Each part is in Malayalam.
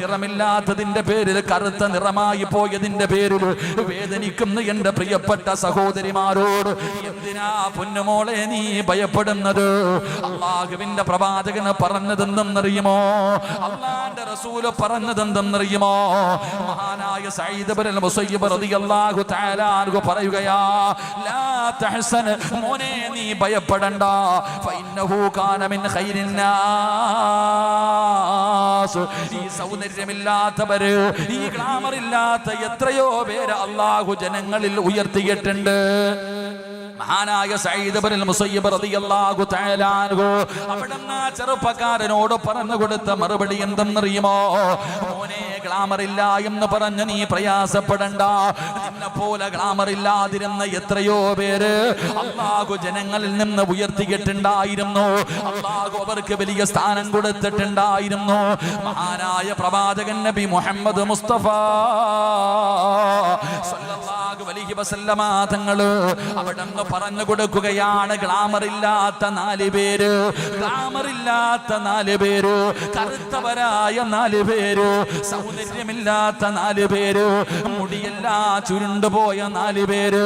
നിറമില്ലാത്തതിന്റെ പേരിൽ, കറുത്ത നിറമായി പോയതിന്റെ പേരിൽ വേദനിക്കുന്ന എന്റെ പ്രിയപ്പെട്ട സഹോദരിമാരോട് എന്തിനാ പൊന്നുമോളെ നീ ഭയപ്പെടുന്നത്? അള്ളാഹുവിന്റെ പ്രവാചകന് പറഞ്ഞതെന്തെന്നറിയുമോ? അള്ളാന്റെ റസൂല് പറഞ്ഞതെന്തെന്നറിയുമോ? മഹാനായ സഈദ് ഇബ്നുൽ മുസയ്യിബ് റളിയല്ലാഹു തആല അൻഹു പറയുകയാ, ലാ തഹ്സൻ, മോനെ നീ ഭയപ്പെടണ്ട, ഫഇന്നഹു കാന മിൻ ഖൈരിൻ നാസ്. ഈ സൗന്ദര്യമില്ലാത്തവര്, ഈ ഗ്ലാമർ ഇല്ലാത്ത എത്രയോ പേര് അള്ളാഹു ജനങ്ങളിൽ ഉയർത്തിയിട്ടുണ്ട്. മഹാനായ സഈദ് ഇബ്നുൽ മുസയ്യിബ് റളിയല്ലാഹു തആല അൻഹു അവിടുന്ന് ചെറുപ്പക്കാരനോട് പറഞ്ഞു കൊടുത്ത മറുപടി എന്തെന്നറിയുമോ? മോനെ, ഗ്ലാമർ ഇല്ല എന്ന് പറഞ്ഞ് നീ പ്രയാസപ്പെടണ്ട. നിന്നെ പോലെ ഗ്ലാമർ ഇല്ലാതിരുന്ന എത്രയോ പേര് അള്ളാഹു ജനങ്ങളിൽ നിന്ന് ഉയർത്തിയിട്ടുണ്ടായിരുന്നു. അള്ളാഹു അവർക്ക് വലിയ സ്ഥാനം കൊടുത്തിട്ടുണ്ടായിരുന്നു. മഹാനായ പ്രവാചകൻ നബി മുഹമ്മദ് മുസ്തഫ സല്ലല്ലാഹു അലൈഹി വസല്ലമ തങ്ങള് അവിടുന്ന് പറഞ്ഞു കൊടുക്കുകയാണ്, ഗ്ലാമർ ഇല്ലാത്ത 4 പേര്, ഗ്ലാമർ ഇല്ലാത്ത 4 പേര്, കറുത്തവരായ 4 പേര്, സൗന്ദര്യമില്ലാത്ത 4 പേര്, മുടിയെല്ലാം ചുരുണ്ടുപോയ 4 പേര്.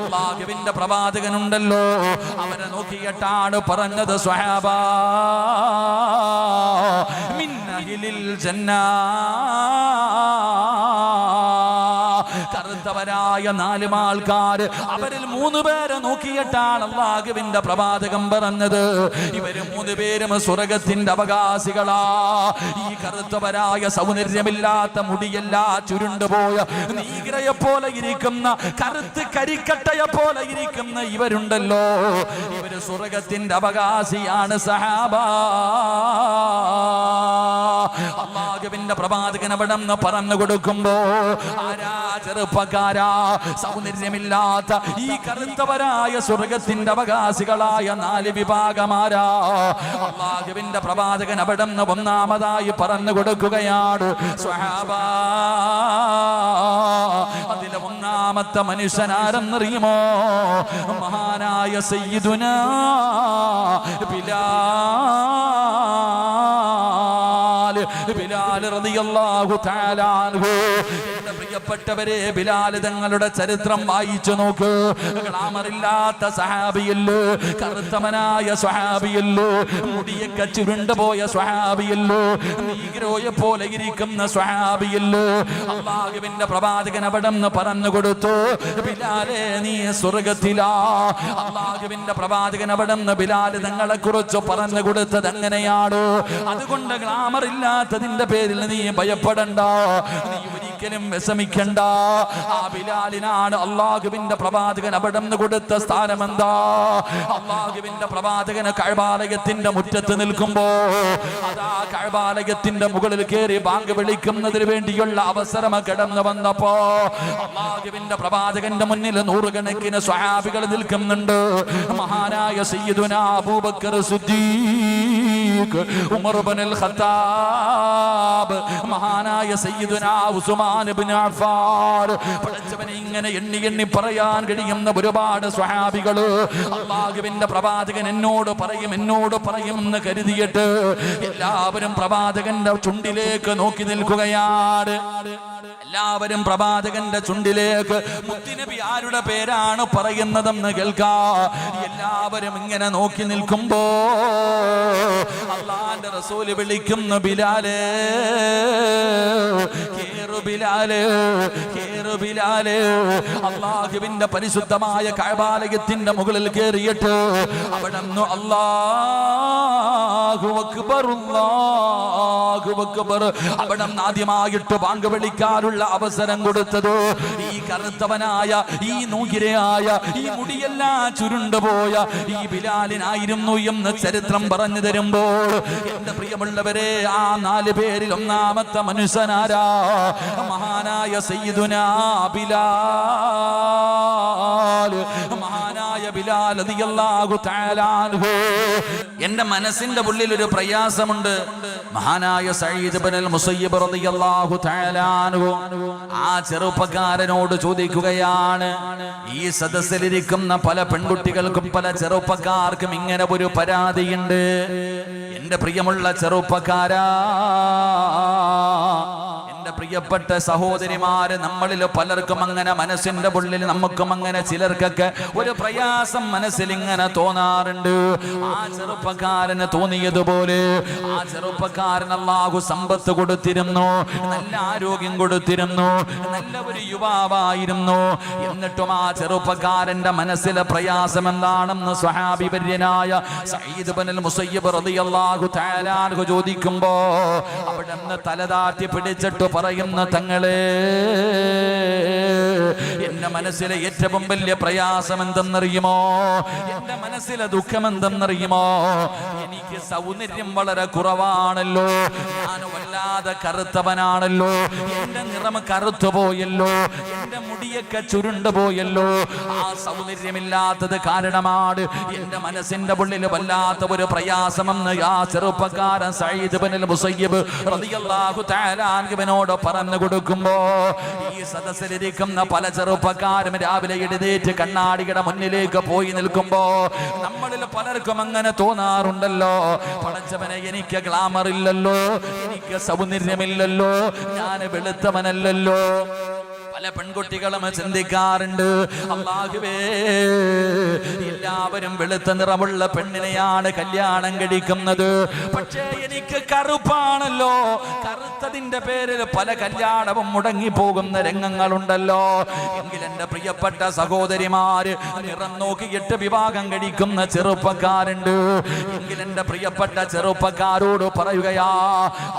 അള്ളാഹുവിന്റെ പ്രവാചകനുണ്ടല്ലോ, അവരെ നോക്കിയിട്ടാണ് പറഞ്ഞത്, സ്വഹാബാ മിൻ അഹ്ലിൽ ജന്നാ, കറുത്തവരായ 4 ആൾക്കാർ, അവരിൽ 3 പേരെ നോക്കിയിട്ടാണ് അല്ലാഹുവിന്റെ പ്രവാചകൻ പറഞ്ഞത്, ഇവര് 3 പേരും സ്വർഗ്ഗത്തിന്റെ അവകാശികളാ. ഈ കറുത്തവരായ സൗന്ദര്യമില്ലാത്ത, മുടിയെല്ലാം ചുരുണ്ടുപോയ, നീഗ്രയെ പോലെ ഇരിക്കുന്ന, കറുത്ത് കരിക്കട്ടയെ പോലെ ഇരിക്കുന്ന ഇവരുണ്ടല്ലോ, ഇവര് സ്വർഗ്ഗത്തിന്റെ അവകാശിയാണ് സഹാബാ. അല്ലാഹുവിന്റെ പ്രവാചകൻ അവിടെന്ന് പറഞ്ഞു കൊടുക്കുമ്പോ, ആരാ ചെറുപ്പക്കാരാ, സൗന്ദര്യമില്ലാത്ത ഈ കറുത്തവരായ സ്വർഗ്ഗത്തിന്റെ അവകാശികളായ 4 വിഭാഗമാരാ? അല്ലാഹുവിന്റെ പ്രവാചകൻ അവിടെന്ന് ഒന്നാമതായി പറഞ്ഞു കൊടുക്കുകയാണ്, സ്വഹാബാ, അതിലെ ഒന്നാമത്തെ മനുഷ്യനാരെന്നറിയുമോ? മഹാനായ സയ്യിദുനാ ബിലാൽ റളിയല്ലാഹു തആല അൻഹു. എന്റെ പ്രിയപ്പെട്ടവരെ, ബിലാൽ തങ്ങളുടെ ചരിത്രം വായിച്ചു നോക്ക്. ഗ്ലാമറില്ലാത്ത സഹാബിയല്ലോ, കറുത്തവനായ സ്വഹാബിയല്ലോ, മുടിയൊക്കെ ചുരുണ്ടുപോയ സ്വഹാബിയല്ലോ, നീഗ്രോയെ പോലെ ഇരിക്കുന്ന സ്വഹാബിയല്ലോ. അല്ലാഹുവിന്റെ പ്രവാചകൻ അവിടെന്ന് പറഞ്ഞു കൊടുത്തു, ബിലാലേ നീ സ്വർഗ്ഗത്തിലാ. അല്ലാഹുവിന്റെ പ്രവാചകൻ അവിടെന്ന് ബിലാൽ തങ്ങളെ കുറിച്ച് പറഞ്ഞു കൊടുത്തത് എങ്ങനെയാണ്? അതുകൊണ്ട് ഗ്ലാമർ ഇല്ലാത്തതിന്റെ പേരിൽ നീ ഭയപ്പെടണ്ട, നീ ഒരിക്കലും വിഷമിക്കണ്ട. ആ ബിലാലിനാണ് അല്ലാഹുവിന്റെ പ്രവാചകൻ അവിടെന്ന് കൊടുത്ത സ്ഥാനം എന്താ? അല്ലാഹുവിന്റെ പ്രവാചകന് കഅബാലയത്തിന്റെ മുറ്റത്ത് നിൽക്കുമ്പോ, അതാ കഅബാലയത്തിന്റെ മുകളിൽ കയറി ബാങ്ക് വിളിക്കുന്നതിന് വേണ്ടിയുള്ള അവസരം കടന്നു വന്നപ്പോ, അല്ലാഹുവിന്റെ പ്രവാചകന്റെ മുന്നിൽ 100 കണക്കിന് സ്വഹാബികൾ നിൽക്കുന്നുണ്ട്. മഹാനായ സയ്യിദുനാ അബൂബക്കർ സിദ്ദീഖ്, ഉമർ ഇബ്നുൽ ഖത്താബ്, മഹാനായ സയ്യിദുനാ ഉസ്മാൻ ഇബ്നു അഫ്ഫാൻ, പഠിച്ചവനെ ഇങ്ങനെ എണ്ണി എണ്ണി പറയാൻ കഴിയുന്ന ഒരുപാട് സ്വഹാബികൾ. അല്ലാഹുവിന്റെ പ്രവാചകൻ എന്നോട് പറയും എന്ന് കരുതിയിട്ട് എല്ലാവരും പ്രവാചകന്റെ ചുണ്ടിലേക്ക് നോക്കി നിൽക്കുകയാണ്. എല്ലാവരും പ്രവാചകന്റെ ചുണ്ടിലേക്ക് മുത്തുനബി ആരുടെ പേരാണ് പറയുന്നതെന്ന് കേൾക്കാം. എല്ലാവരും ഇങ്ങനെ നോക്കി നിൽക്കുമ്പോ അല്ലാഹുവിന്റെ റസൂൽ വിളിക്കുന്നു, ബിലാലേ, കേറു ബിലാലേ, കേറു ബിലാലേ. അല്ലാഹുവിന്റെ പരിശുദ്ധമായ കഅബാലയത്തിന്റെ മുകളിൽ കയറിയിട്ട് അവിടുന്ന് അല്ലാഹു അക്ബർ, അല്ലാഹു അക്ബർ, അവിടുന്ന് ആദ്യമായിട്ട് ബാങ്ക് വിളിക്കാനുള്ള അവസരം കൊടുത്തത് ഈ കറുത്തവനായ, ഈ നൂകിരയായ, ഈ മുടിയെല്ലാം ചുരുണ്ടുപോയ ഈ ബിലാലിനായിരുന്നു എന്ന് ചരിത്രം പറഞ്ഞു തരുമ്പോൾ, എന്റെ പ്രിയമുള്ളവരെ, ആ 4 പേരിൽ ഒന്നാമത്തെ മനുഷ്യനാരാ? മഹാനായ സയ്യിദുനാ ബിലാൽ, മഹാനായ ബിലാൽ റളിയല്ലാഹു തആല അൻഹു. എന്റെ മനസ്സിന്റെ ഉള്ളിൽ ഒരു പ്രയാസമുണ്ട്. മഹാനായ സഈദ് ഇബ്നുൽ മുസയ്യിബ് റളിയല്ലാഹു തആല അൻഹു ആ ചെറുപ്പക്കാരനോട് ചോദിക്കുകയാണ്, ഈ സദസ്സിലിരിക്കുന്ന പല പെൺകുട്ടികൾക്കും പല ചെറുപ്പക്കാർക്കും ഇങ്ങനെ ഒരു പരാതിയുണ്ട്. എന്റെ പ്രിയമുള്ള ചെറുപ്പക്കാരാ, പ്രിയപ്പെട്ട സഹോദരിമാര്, നമ്മളിൽ പലർക്കും അങ്ങനെ മനസ്സിന്റെ ഉള്ളിൽ നമുക്കും അങ്ങനെ ചിലർക്കൊക്കെ ഒരു പ്രയാസം മനസ്സിൽ ഇങ്ങനെ തോന്നാറുണ്ട്. ആ ചെറുപ്പക്കാരന് തോന്നിയതുപോലെ ആ ചെറുപ്പക്കാരൻ അല്ലാഹു സമ്പത്ത് കൊടുത്തിരുന്നു, നല്ല ആരോഗ്യം കൊടുത്തിരുന്നു, നല്ല ഒരു യുവാവായിരുന്നു. എന്നിട്ടും ആ ചെറുപ്പക്കാരന്റെ മനസ്സിലെ പ്രയാസം എന്താണെന്ന് സ്വഹാബി വര്യനായ സഈദ് ഇബ്നുൽ മുസയ്യിബ് റളിയല്ലാഹു തആല അൻഹു ചോദിക്കുമ്പോ അവിടുന്ന് തലതാട്ടി പിടിച്ചിട്ട് പറയുന്ന, തങ്ങളെ, എന്റെ മനസ്സിലെ ഏറ്റവും വലിയ പ്രയാസം എന്തെന്നറിയുമോ? എന്റെ മനസ്സിലെ ദുഃഖം എന്തെന്നറിയുമോ? എനിക്ക് സൗന്ദര്യം വളരെ കുറവാണല്ലോ, ഞാൻ വല്ലാതെ കറുത്തവനാണല്ലോ, എന്റെ നിറം കറുത്തു പോയല്ലോ, എന്റെ മുടിയൊക്കെ ചുരുണ്ടു പോയല്ലോ. ആ സൗന്ദര്യമില്ലാത്തത് കാരണമാണ് എന്റെ മനസ്സിന്റെ ഉള്ളിൽ വല്ലാത്ത ഒരു പ്രയാസമെന്ന് ആ ചെറുപ്പക്കാരൻ സഈദ് ഇബ്നുൽ മുസയ്യിബ് റളിയല്ലാഹു തആല അൻഹുവിനോട് പറഞ്ഞു കൊടുക്കുമ്പോ ഈ സദസ്സിലിരിക്കുന്ന പല ചെറുപ്പക്കാരും രാവിലെ എഴുന്നേറ്റ് കണ്ണാടിയുടെ മുന്നിലേക്ക് പോയി നിൽക്കുമ്പോ നമ്മളിൽ പലർക്കും അങ്ങനെ തോന്നാറുണ്ടല്ലോ, പടച്ചവനെ, എനിക്ക് ഗ്ലാമർ ഇല്ലല്ലോ, എനിക്ക് സൗന്ദര്യമില്ലല്ലോ, ഞാൻ വെളുത്തവനല്ലല്ലോ. പല പെൺകുട്ടികളും ചിന്തിക്കാറുണ്ട്, അല്ലാഹുവേ, എല്ലാവരും വെളുത്ത നിറമുള്ള പെണ്ണിനെയാണ് കല്യാണം കഴിക്കുന്നത്, പക്ഷേ എനിക്ക് കറുപ്പാണല്ലോ, കറുത്തതിന്റെ പേരിൽ പല കല്യാണവും മുടങ്ങിപ്പോകുന്ന രംഗങ്ങളുണ്ടല്ലോ. എങ്കിൽ എന്റെ പ്രിയപ്പെട്ട സഹോദരിമാര്, നിറം നോക്കിയിട്ട് വിവാഹം കഴിക്കുന്ന ചെറുപ്പക്കാരുണ്ട്. എങ്കിൽ എന്റെ പ്രിയപ്പെട്ട ചെറുപ്പക്കാരോട് പറയുകയാ,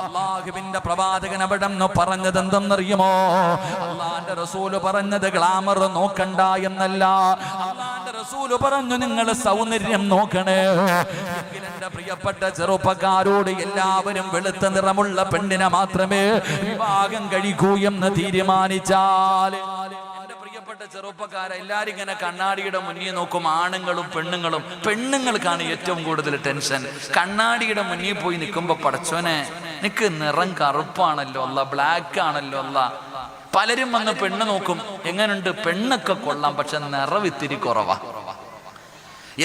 അല്ലാഹുവിന്റെ പ്രവാചകൻ അവിടെ നിന്ന് പറഞ്ഞത് എന്തെന്നറിയുമോ? അല്ലാഹുവിന്റെ റസൂല് പറഞ്ഞത് ഗ്ലാമർ നോക്കണ്ട എന്നല്ല, അല്ലാഹുവിന്റെ റസൂല് പറഞ്ഞു നിങ്ങൾ സൗന്ദര്യം നോക്കണേ. എങ്കിൽ എന്റെ പ്രിയപ്പെട്ട ചെറുപ്പക്കാരോട്, എല്ലാവരും വെളുത്ത നിറമുള്ള പെണ്ണിനെ മാത്രമേ വിവാഹം കഴിക്കൂ എന്ന് തീരുമാനിച്ചാൽ, പ്രിയപ്പെട്ട ചെറുപ്പക്കാരെ, എല്ലാരും ഇങ്ങനെ കണ്ണാടിയുടെ മുന്നിൽ നോക്കും, ആണുങ്ങളും പെണ്ണുങ്ങളും. പെണ്ണുങ്ങൾക്കാണ് ഏറ്റവും കൂടുതൽ ടെൻഷൻ. കണ്ണാടിയുടെ മുന്നിൽ പോയി നിൽക്കുമ്പോ, പടച്ചോനെ, നിനക്ക് നിറം കറുപ്പാണല്ലോ അല്ല, ബ്ലാക്ക് ആണല്ലോ അല്ല. പലരും വന്ന് പെണ്ണ് നോക്കും, എങ്ങനുണ്ട്, പെണ്ണൊക്കെ കൊള്ളാം, പക്ഷെ നിറവിത്തിരി കുറവാ.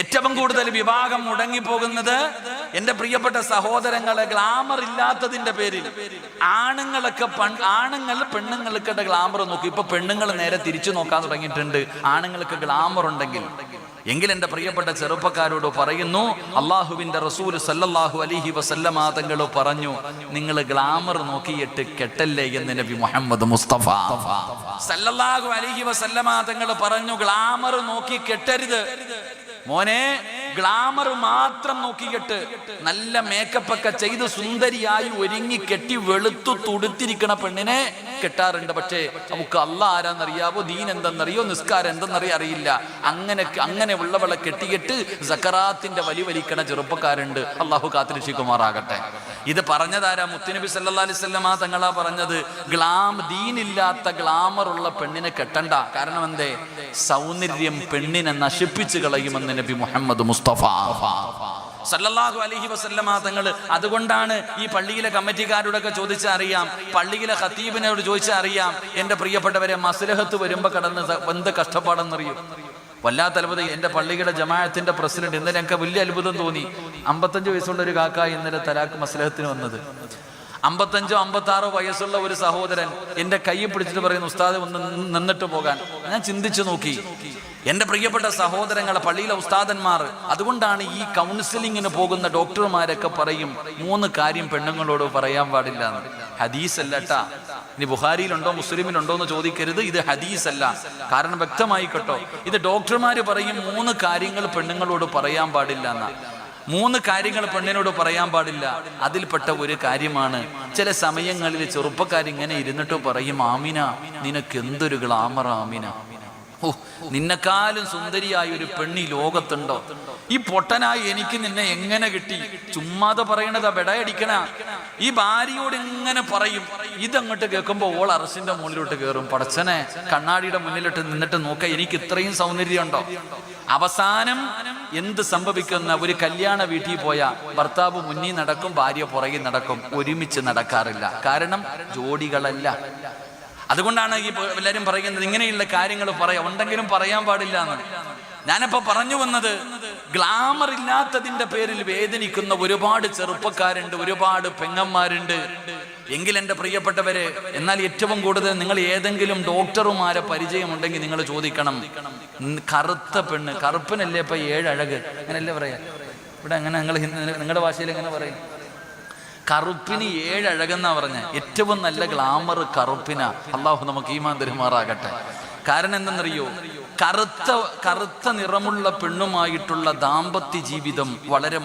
ഏറ്റവും കൂടുതൽ വിവാഹം മുടങ്ങിപ്പോകുന്നത് എന്റെ പ്രിയപ്പെട്ട സഹോദരങ്ങളെ, ഗ്ലാമർ ഇല്ലാത്തതിന്റെ പേരിൽ. ആണുങ്ങളൊക്കെ ആണുങ്ങൾ പെണ്ണുങ്ങൾക്ക് ഗ്ലാമർ നോക്കി. ഇപ്പൊ പെണ്ണുങ്ങൾ നേരെ തിരിച്ചു നോക്കാൻ തുടങ്ങിയിട്ടുണ്ട്, ആണുങ്ങൾക്ക് ഗ്ലാമർ ഉണ്ടെങ്കിൽ. എങ്കിൽ എന്റെ പ്രിയപ്പെട്ട ചെറുപ്പക്കാരോട് പറയുന്നു, അള്ളാഹുവിന്റെ റസൂൽ സല്ലല്ലാഹു അലൈഹി വസല്ലമ തങ്ങൾ പറഞ്ഞു, നിങ്ങൾ ഗ്ലാമർ നോക്കിയിട്ട് കെട്ടല്ലേ എന്ന് നബി മുഹമ്മദ് മുസ്തഫ സല്ലല്ലാഹു അലൈഹി വസല്ലമ തങ്ങൾ പറഞ്ഞു, ഗ്ലാമർ നോക്കി കെട്ടരുത് മോനെ. ഗ്ലാമർ മാത്രം നോക്കിയിട്ട് നല്ല മേക്കപ്പ് ഒക്കെ ചെയ്ത് സുന്ദരിയായി ഒരുങ്ങി കെട്ടി വെളുത്തു തുടുത്തിരിക്കണ പെണ്ണിനെ കെട്ടാറുണ്ട്. പക്ഷേ നമുക്ക് അല്ലാഹ് ആരാന്നറിയാവോ, ദീൻ എന്തെന്നറിയോ, നിസ്കാരം എന്തെന്നറിയോ അറിയില്ല. അങ്ങനെ ഉള്ളവളെ കെട്ടിയിട്ട് സക്കറാത്തിന്റെ വലിക്കണ ചെറുപ്പക്കാരുണ്ട്. അള്ളാഹു കാത്തിരക്ഷിക്കുമാറാകട്ടെ. ഇത് പറഞ്ഞതാരാ? മുത്തുനബി സല്ലല്ലാഹു അലൈഹി വസല്ലമ തങ്ങളാ പറഞ്ഞത്. ദീനില്ലാത്ത ഗ്ലാമർ ഉള്ള പെണ്ണിനെ കെട്ടണ്ട. കാരണം എന്തേ? സൗന്ദര്യം പെണ്ണിനെ നശിപ്പിച്ചു കളയുമെന്ന് നബി മുഹമ്മദ് മുസ്തഫ സല്ലല്ലാഹു അലൈഹി വസല്ലമ തങ്ങൾ. അതുകൊണ്ടാണ് ഈ പള്ളിയിലെ കമ്മിറ്റിക്കാരോടൊക്കെ ചോദിച്ചാൽ അറിയാം, പള്ളിയിലെ ഖത്തീബിനോട് ചോദിച്ചാൽ അറിയാം, എന്റെ പ്രിയപ്പെട്ടവരെ, മസ്ലഹത്ത് വരുമ്പോ കടന്ന് എന്ത് കഷ്ടപ്പാടെന്നറിയും. വല്ലാത്ത അത്ഭുതം. എന്റെ പള്ളിയുടെ ജമാഅത്തിന്റെ പ്രസിഡന്റ്, ഇന്നലെ ഞങ്ങൾക്ക് വലിയ അത്ഭുതം തോന്നി. 55 വയസ്സുള്ള ഒരു കാക്ക ഇന്നലെ തലാക്ക് മസ്ലഹത്തിന് വന്നത്. 55 56 വയസ്സുള്ള ഒരു സഹോദരൻ എന്റെ കൈ പിടിച്ചിട്ട് പറയുന്നു, ഉസ്താദ് ഒന്ന് നിന്നിട്ട് പോകാൻ. ഞാൻ ചിന്തിച്ചു നോക്കി, എന്റെ പ്രിയപ്പെട്ട സഹോദരങ്ങളെ, പള്ളിയിലെ ഉസ്താദന്മാർ. അതുകൊണ്ടാണ് ഈ കൗൺസിലിങ്ങിന് പോകുന്ന ഡോക്ടർമാരൊക്കെ പറയും 3 കാര്യം പെണ്ണുങ്ങളോട് പറയാൻ പാടില്ല എന്ന്. ഹദീസ് അല്ലട്ടാ. ഇനി ബുഖാരിയിലുണ്ടോ മുസ്ലിമിലുണ്ടോ എന്ന് ചോദിക്കരുത്, ഇത് ഹദീസ് അല്ല. കാരണം വ്യക്തമായിക്കോട്ടോ, ഇത് ഡോക്ടർമാര് പറയും 3 കാര്യങ്ങൾ പെണ്ണുങ്ങളോട് പറയാൻ പാടില്ല എന്നാ. 3 കാര്യങ്ങൾ പെണ്ണിനോട് പറയാൻ പാടില്ല. അതിൽപ്പെട്ട ഒരു കാര്യമാണ്, ചില സമയങ്ങളിൽ ചെറുപ്പക്കാരിങ്ങനെ ഇരുന്നിട്ട് പറയും, ആമിന, നിനക്ക് എന്തൊരു ഗ്ലാമർ ആമിന, ഓ, നിന്നെക്കാളും സുന്ദരിയായ ഒരു പെണ്ണി ലോകത്തുണ്ടോ? ഈ പൊട്ടനായി എനിക്ക് നിന്നെ എങ്ങനെ കിട്ടി? ചുമ്മാതെ പറയണതാ, ബെടയടിക്കണ. ഈ ഭാര്യയോട് ഇങ്ങനെ പറയും. ഇതങ്ങോട്ട് കേൾക്കുമ്പോ ഓൾ അറസിന്റെ മുന്നിലോട്ട് കയറും. പടച്ചനെ, കണ്ണാടിയുടെ മുന്നിലിട്ട് നിന്നിട്ട് നോക്ക, എനിക്ക് ഇത്രയും സൗന്ദര്യം ഉണ്ടോ? അവസാനം എന്ത് സംഭവിക്കുന്ന? ഒരു കല്യാണ വീട്ടിൽ പോയാ ഭർത്താവ് മുന്നിൽ നടക്കും, ഭാര്യ പുറകിൽ നടക്കും, ഒരുമിച്ച് നടക്കാറില്ല. കാരണം ജോഡികളല്ല. അതുകൊണ്ടാണ് ഈ എല്ലാവരും പറയുന്നത് ഇങ്ങനെയുള്ള കാര്യങ്ങൾ ഉണ്ടെങ്കിലും പറയാൻ പാടില്ല എന്ന്. ഞാനിപ്പോ പറഞ്ഞു വന്നത്, ഗ്ലാമർ ഇല്ലാത്തതിന്റെ പേരിൽ വേദനിക്കുന്ന ഒരുപാട് ചെറുപ്പക്കാരുണ്ട്, ഒരുപാട് പെങ്ങന്മാരുണ്ട്. എങ്കിൽ എൻ്റെ പ്രിയപ്പെട്ടവരെ, എന്നാൽ ഏറ്റവും കൂടുതൽ നിങ്ങൾ ഏതെങ്കിലും ഡോക്ടർമാരെ പരിചയമുണ്ടെങ്കിൽ നിങ്ങൾ ചോദിക്കണം, കറുത്ത പെണ്ണ്, കറുപ്പനല്ലേ ഇപ്പൊ 7 അഴക്, അങ്ങനല്ലേ പറയാ ഇവിടെ? അങ്ങനെ നിങ്ങളുടെ ഭാഷയിൽ എങ്ങനെ പറയും? കറുപ്പിന് 7 അഴകെന്നാ പറഞ്ഞ. ഏറ്റവും നല്ല ഗ്ലാമർ കറുപ്പിനാ. അള്ളാഹു നമുക്ക് ഈമാൻ തരുമാറാകട്ടെ. കാരണം എന്തെന്നറിയോ? കറുത്ത നിറമുള്ള പെണ്ണുമായിട്ടുള്ള ദാമ്പത്യ ജീവിതം വളരെ